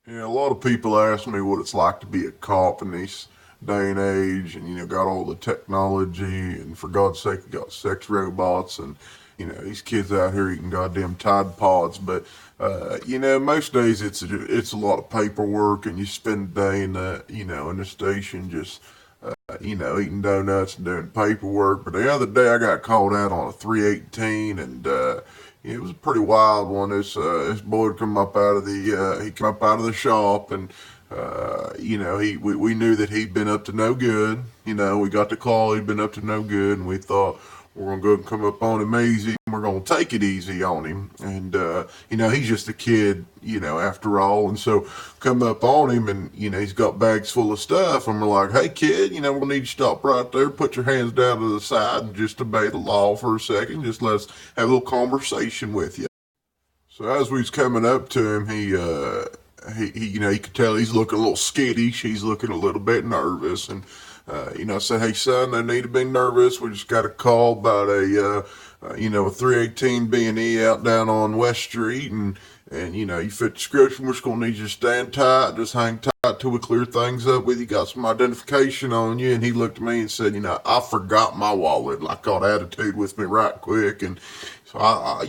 Yeah, a lot of people ask me what it's like to be a cop in this day and age, and got all the technology, and for God's sake, you got sex robots, and these kids out here eating goddamn Tide Pods. But most days it's a lot of paperwork, and you spend the day in the station just eating donuts and doing paperwork. But the other day I got called out on a 318, and it was a pretty wild one. This boy come up out of the shop, and we knew that he'd been up to no good. We got the call he'd been up to no good, and we thought we're gonna go and come up on him easy. We're gonna take it easy on him, and he's just a kid, after all. And so come up on him, and he's got bags full of stuff, and we're like, "Hey, kid, we'll need you to stop right there, put your hands down to the side, and just obey the law for a second. Just let's have a little conversation with you." So as we was coming up to him, he could tell he's looking a little skittish. He's looking a little bit nervous, and I said, "Hey, son, no need to be nervous. We just got a call about a 318 B&E out down on West Street, and you fit the description. We're just gonna need you to stand tight, just hang tight till we clear things up with you. Got some identification on you." And he looked at me and said, "I forgot my wallet." Like, got attitude with me right quick, and so I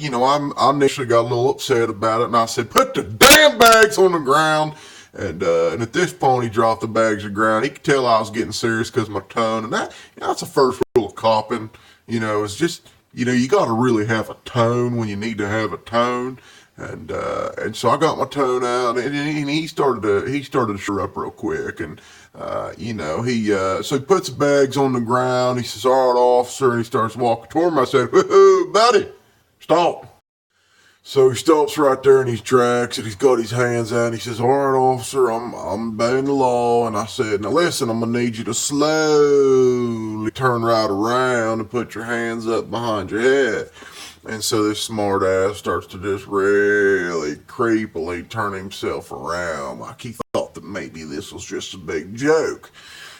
initially got a little upset about it, and I said, "Put the damn bags on the ground." And at this point, he dropped the bags to the ground. He could tell I was getting serious because of my tone, and that's the first rule of copping. It's just you got to really have a tone when you need to have a tone. And so I got my tone out, and he started to shore up real quick, and so he puts the bags on the ground. He says, "All right, officer," and he starts walking toward him. I said, "Woohoo, buddy, stop." So he stops right there in his tracks, and he's got his hands out, and he says, "All right, officer, I'm obeying the law." And I said, "Now listen, I'm gonna need you to slowly turn right around and put your hands up behind your head." And so this smart ass starts to just really creepily turn himself around, like he thought that maybe this was just a big joke.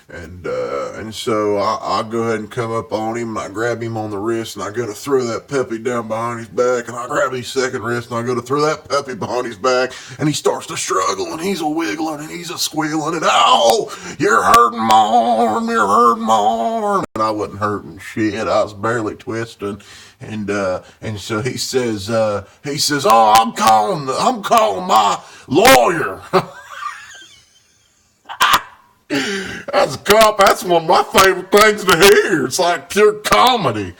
And so I go ahead and come up on him, and I grab him on the wrist, and I go to throw that puppy down behind his back, and I grab his second wrist, and I go to throw that puppy behind his back, and he starts to struggle, and he's a wiggling, and he's a squealing, and "Oh, you're hurting my arm, you're hurting my arm." And I wasn't hurting shit, I was barely twisting. And so he says, "Oh, I'm calling my lawyer." As a cop, that's one of my favorite things to hear. It's like pure comedy.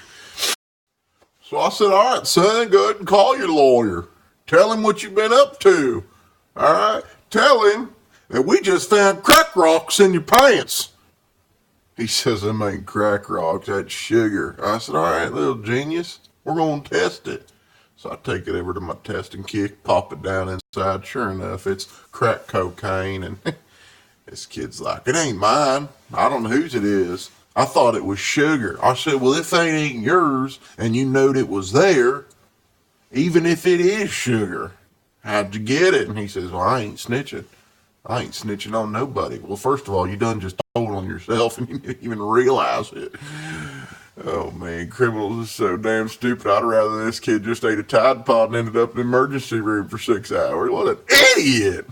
So I said, "All right, son, go ahead and call your lawyer. Tell him what you've been up to. All right, tell him that we just found crack rocks in your pants." He says, "Them ain't crack rocks, that's sugar." I said, "All right, little genius, we're going to test it." So I take it over to my testing kit, pop it down inside. Sure enough, it's crack cocaine, and this kid's like, "It ain't mine. I don't know whose it is. I thought it was sugar." I said, "Well, if it ain't yours and you knowed it was there, even if it is sugar, how'd you get it?" And he says, "Well, I ain't snitching. I ain't snitching on nobody." Well, first of all, you done just told on yourself, and you didn't even realize it. Oh man, criminals are so damn stupid. I'd rather this kid just ate a Tide Pod and ended up in the emergency room for 6 hours. What an idiot!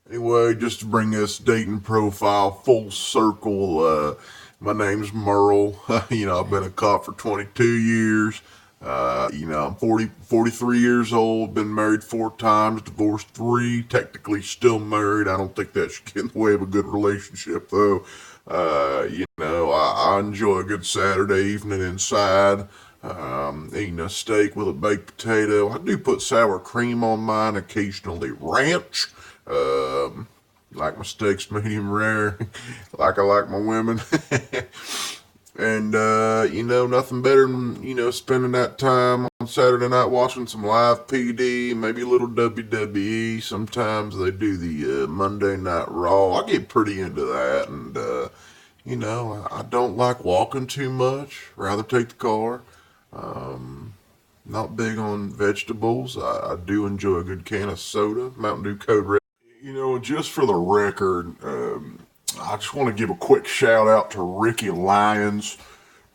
Anyway, just to bring this dating profile full circle, my name's Merle. I've been a cop for 22 years. I'm 43 years old, been married 4 times, divorced 3, technically still married. I don't think that should get in the way of a good relationship, though. I enjoy a good Saturday evening inside, eating a steak with a baked potato. I do put sour cream on mine, occasionally ranch. Like my steaks medium rare, like I like my women. And, nothing better than, spending that time on Saturday night watching some live PD, maybe a little WWE. Sometimes they do the Monday Night Raw. I get pretty into that. And, I don't like walking too much. Rather take the car. Not big on vegetables. I do enjoy a good can of soda, Mountain Dew Code Red. Just for the record, I just want to give a quick shout out to Ricky Lyons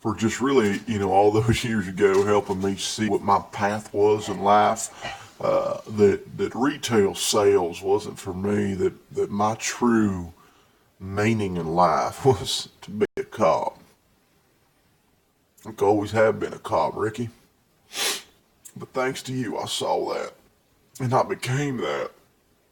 for just really, all those years ago helping me see what my path was in life. that retail sales wasn't for me, that my true meaning in life was to be a cop. I always have been a cop, Ricky. But thanks to you, I saw that. And I became that.